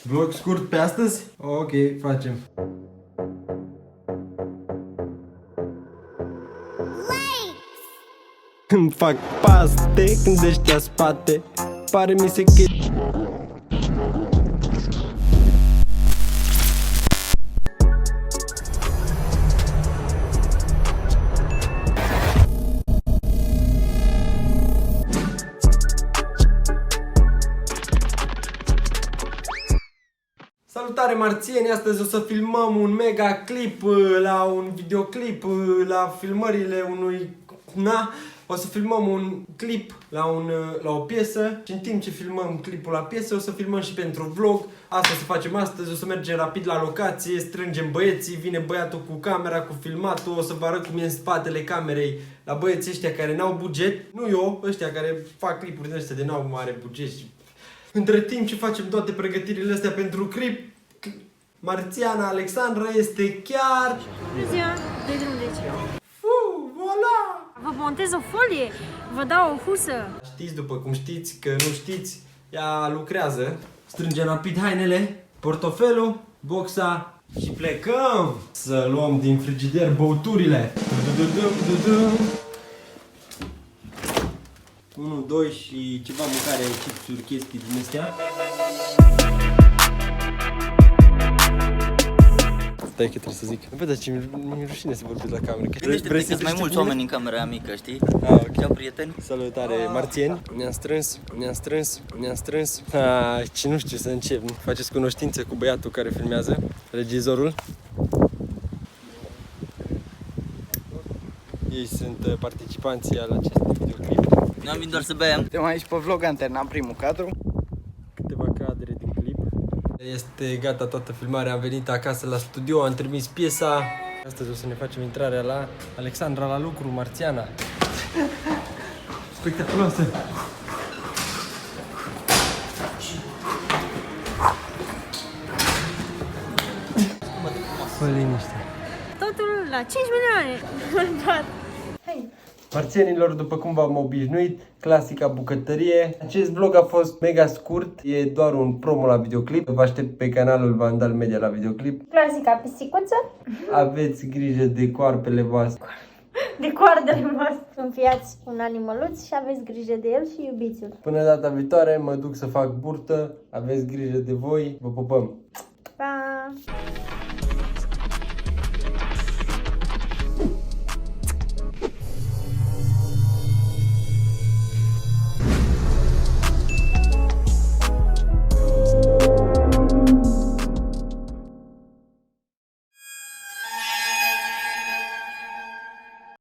Vlog scurt pe astăzi? Ok, facem. Îmi fac paste când ăștia spate. Pare mi se că... Salutare marțieni, astăzi o să filmăm un mega clip la un videoclip la filmările unui... O să filmăm un clip la o piesă și în timp ce filmăm clipul la piesă o să filmăm și pentru vlog. Asta o să facem astăzi, o să mergem rapid la locație, strângem băieții, vine băiatul cu camera, cu filmatul, o să vă arăt cum e în spatele camerei la băieții ăștia care n-au buget, nu eu, ăștia care fac clipuri de ăștia de n-au mare buget. Și între timp ce facem toate pregătirile astea pentru clip, Marțiana Alexandra este chiar... Bună ziua! De unde ești? Voilà! Vă montez o folie, vă dau o husă. Știți, după cum știți, că nu știți, ea lucrează. Strângem rapid hainele, portofelul, boxa și plecăm să luăm din frigider băuturile. 1, 2 și ceva mâncare, chipsuri, chestii din astea. Stai că trebuie să zic. Bă, dar ce mi-e rușine să vorbesc la cameră. Gândește-te că sunt mai mulți oameni în camera mică, știi? Ok. Prieteni? Salutare marțieni. Ne-am strâns. Ce nu știu să încep. Faceți cunoștință cu băiatul care filmează, regizorul. Ei sunt participanții al acestui videoclip. Noi am venit doar să bem. Suntem aici pe vlog, am terminat primul cadru. Câteva cadre din clip. Este gata toată filmarea, am venit acasă la studio, am trimis piesa. Astăzi o să ne facem intrarea la Alexandra la lucru, Marțiana. Spectaculoasă! Fă liniște. Totul la 5 milioane. Hai. Marțienilor, după cum v-am obișnuit, clasica bucătărie. Acest vlog a fost mega scurt, e doar un promo la videoclip. Vă aștept pe canalul Vandal Media la videoclip. Clasica pisicuță. Aveți grijă de coarpele voastre. De coardele voastre. Înfiați un animăluț și aveți grijă de el și iubiți-l. Până data viitoare, mă duc să fac burtă. Aveți grijă de voi. Vă pupăm! Pa!